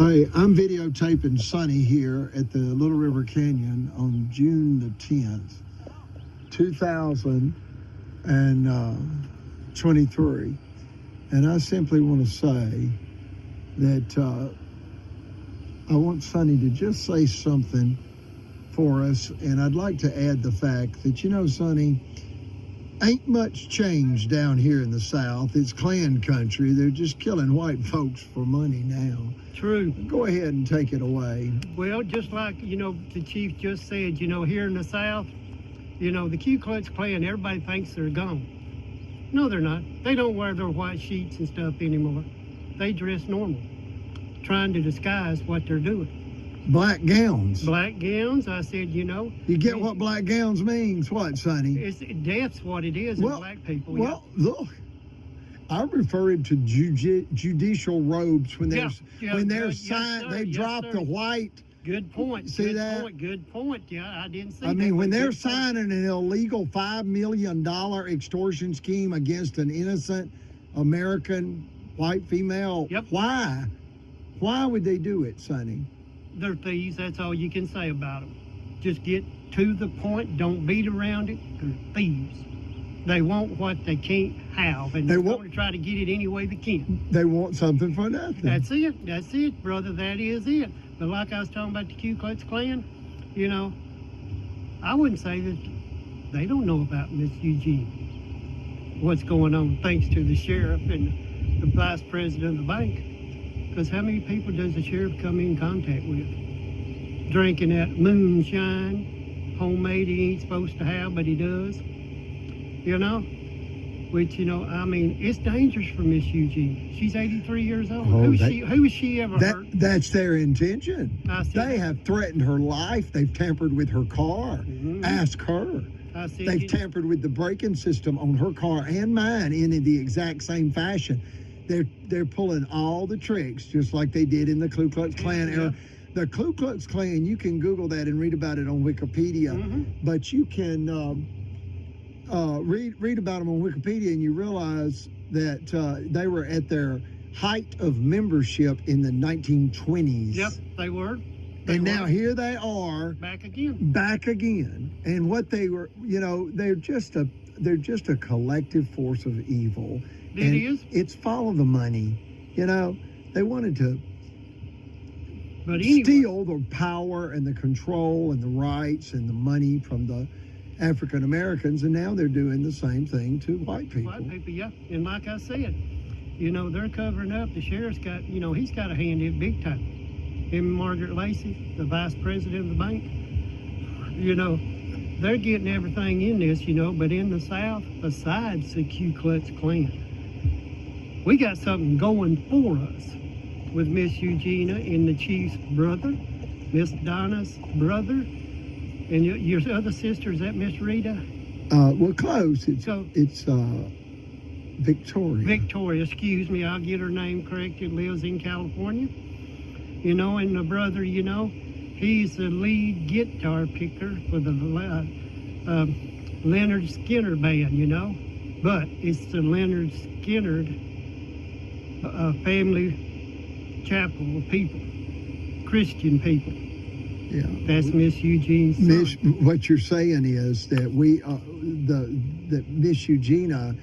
Hi, I'm videotaping Sonny here at the Little River Canyon on June the 10th, 2023. And I simply want to say that I want Sonny to just say something for us. And I'd like to add the fact that, Sonny, ain't much change down here in the South. It's Klan country. They're just killing white folks for money now. True. Go ahead and take it away. Well, just like, the chief just said, here in the South, the Ku Klux Klan, everybody thinks they're gone. No, they're not. They don't wear their white sheets and stuff anymore. They dress normal, trying to disguise what they're doing. Black gowns. Black gowns, I said, You get what black gowns means, what, Sonny? Death's what it is in black people. Well, look, I refer to judicial robes when they're signed. They drop the white. Good point. See good that? Point, good point. Yeah, I didn't see that. I mean, when they're signing an illegal $5 million extortion scheme against an innocent American white female, why? Why would they do it, Sonny? They're thieves. That's all you can say about them. Just get to the point. Don't beat around it. They're thieves. They want what they can't have, and they're going to try to get it any way they can. They want something for nothing. That's it. That's it, brother. That is it. But like I was talking about the Ku Klux Klan, I wouldn't say that they don't know about Miss Eugene, what's going on, thanks to the sheriff and the vice president of the bank. Because how many people does the sheriff come in contact with? Drinking that moonshine, homemade he ain't supposed to have, but he does. Which, I mean, it's dangerous for Miss Eugene. She's 83 years old. Who has she ever hurt? That's their intention. They have threatened her life. They've tampered with her car. Mm-hmm. Ask her. They've tampered with the braking system on her car and mine in the exact same fashion. They're pulling all the tricks, just like they did in the Ku Klux Klan era. The Ku Klux Klan, you can Google that and read about it on Wikipedia, but you can read about them on Wikipedia, and you realize that they were at their height of membership in the 1920s. Yep, they were. Now here they are back again. And what they were, they're just a collective force of evil. It is. It's follow the money. They wanted to anyway, steal the power and the control and the rights and the money from the African Americans, and now they're doing the same thing to white people. White people, yeah. And like I said, they're covering up. The sheriff's got, he's got a hand in it big time. Him and Margaret Lacey, the vice president of the bank, they're getting everything in this, but in the South, besides the Ku Klux Klan, we got something going for us with Miss Eugenia and the chief's brother, Miss Donna's brother, and your other sister, is that Miss Rita? Well, close. It's Victoria. Victoria, excuse me. I'll get her name corrected. Lives in California. And the brother, he's the lead guitar picker for the Leonard Skinner band, But it's the Leonard Skinner family chapel of people, Christian people. Yeah, that's Miss Eugene's son. What you're saying is that that Miss Eugenia,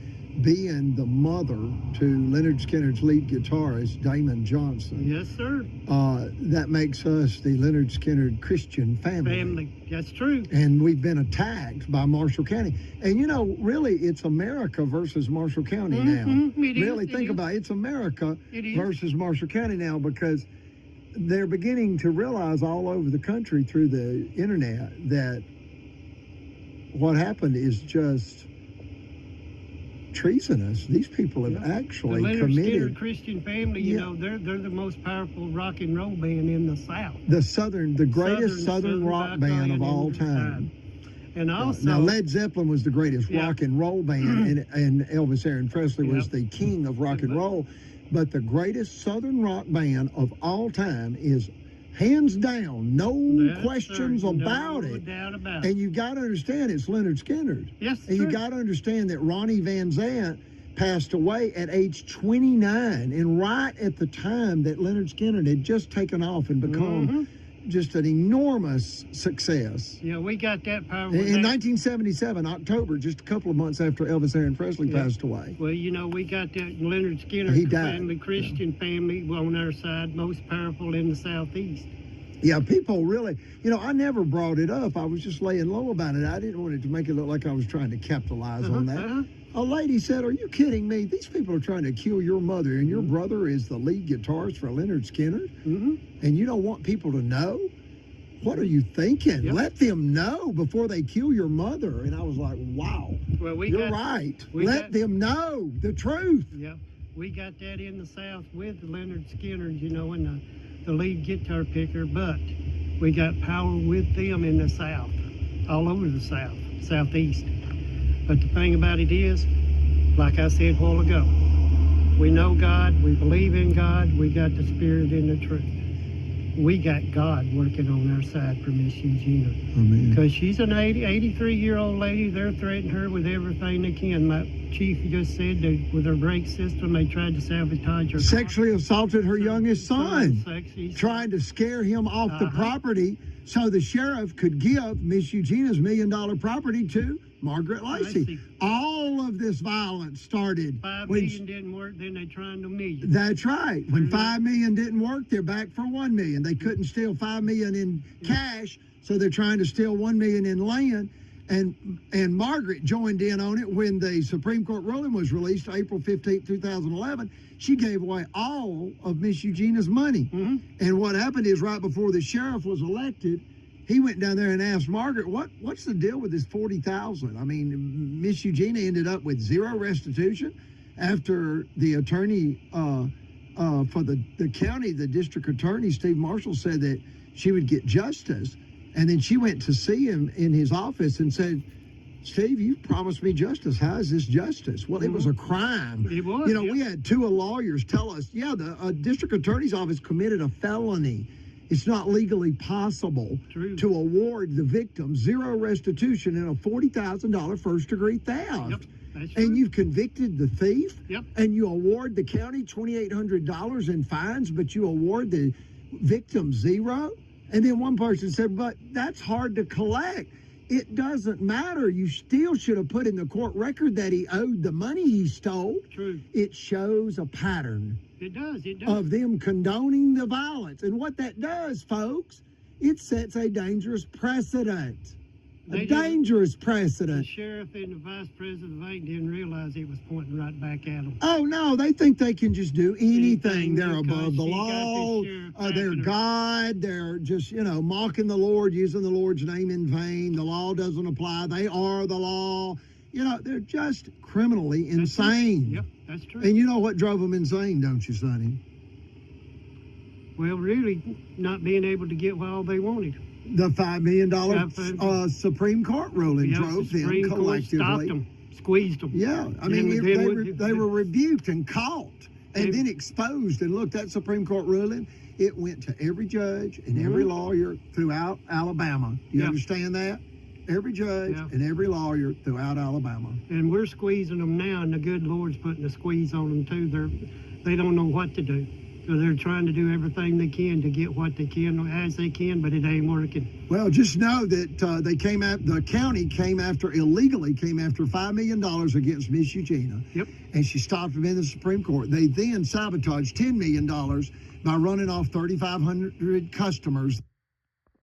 being the mother to Leonard Skinner's lead guitarist Damon Johnson. Yes, sir. That makes us the Leonard Skinner Christian family. That's true. And we've been attacked by Marshall County. And really, it's America versus Marshall County now. Really, think about it. It's America versus Marshall County now, because they're beginning to realize all over the country through the internet that what happened is just treasonous. These people have actually the Leonard committed. Skinner Christian family, they're the most powerful rock and roll band in the South. The greatest Southern rock band of all time. And also, now Led Zeppelin was the greatest rock and roll band, and Elvis Aaron Presley was the king of rock and roll. But the greatest Southern rock band of all time is hands down, no questions about it. No doubt about it. And you got to understand it's Leonard Skinner. Yes, and you got to understand that Ronnie Van Zant passed away at age 29, and right at the time that Leonard Skinner had just taken off and become just an enormous success. Yeah, we got that power. In 1977, October, just a couple of months after Elvis Aaron Presley passed away. Well, you know, we got that Leonard Skinner family, Christian family on our side, most powerful in the Southeast. Yeah, people really, you know, I never brought it up. I was just laying low about it. I didn't want it to make it look like I was trying to capitalize on that. A lady said, "Are you kidding me? These people are trying to kill your mother, and your brother is the lead guitarist for Leonard Skinner, and you don't want people to know? What are you thinking? Let them know before they kill your mother." And I was like, wow, well, you're right. Let them know the truth. Yeah, we got that in the South with Leonard Skinner, you know, and the lead guitar picker, but we got power with them in the South, all over the South, Southeast. But the thing about it is, like I said a while ago, we know God, we believe in God, we got the Spirit and the truth. We got God working on our side for Miss Eugenia. Because she's an 83-year-old lady. They're threatening her with everything they can. My chief just said that with her brake system, they tried to sabotage her. Sexually assaulted her youngest son, trying to scare him off the property so the sheriff could give Miss Eugenia's $1 million property to Margaret Lacey. All of this violence started. $5 million didn't work, then they tried $1 million. That's right. When $5 million didn't work, they're back for $1 million. They couldn't steal $5 million in cash, so they're trying to steal $1 million in land. And Margaret joined in on it when the Supreme Court ruling was released, April 15, 2011. She gave away all of Miss Eugenia's money. And what happened is, right before the sheriff was elected, he went down there and asked Margaret, what's the deal with this $40,000? I mean, Miss Eugenia ended up with zero restitution after the attorney for the county, the district attorney, Steve Marshall, said that she would get justice. And then she went to see him in his office and said, "Steve, you promised me justice. How is this justice?" Well, it was a crime. It was. You know, we had two lawyers tell us, the district attorney's office committed a felony. It's not legally possible to award the victim zero restitution in a $40,000 first-degree theft. And you've convicted the thief, and you award the county $2,800 in fines, but you award the victim zero? And then one person said, "But that's hard to collect." It doesn't matter. You still should have put in the court record that he owed the money he stole. It shows a pattern. It does. Of them condoning the violence. And what that does, folks, it sets a dangerous precedent. Dangerous precedent. The sheriff and the vice president of the bank didn't realize it was pointing right back at them. Oh, no, they think they can just do anything. They're above the law. They're God. They're just, mocking the Lord, using the Lord's name in vain. The law doesn't apply. They are the law. They're just criminally insane. Yep, that's true. And you know what drove them insane, don't you, Sonny? Well, really, not being able to get all they wanted. The $5 million Supreme Court ruling drove them collectively. Stopped them, squeezed them. Yeah, I mean, they were rebuked and caught and then exposed. And look, that Supreme Court ruling, it went to every judge and every lawyer throughout Alabama. Do you understand that? Every judge and every lawyer throughout Alabama. And we're squeezing them now, and the good Lord's putting a squeeze on them too. They don't know what to do. So they're trying to do everything they can to get what they can as they can, but it ain't working. Well, just know that the county illegally came after $5 million against Miss Eugenia. And she stopped them in the Supreme Court. They then sabotaged $10 million by running off 3,500 customers.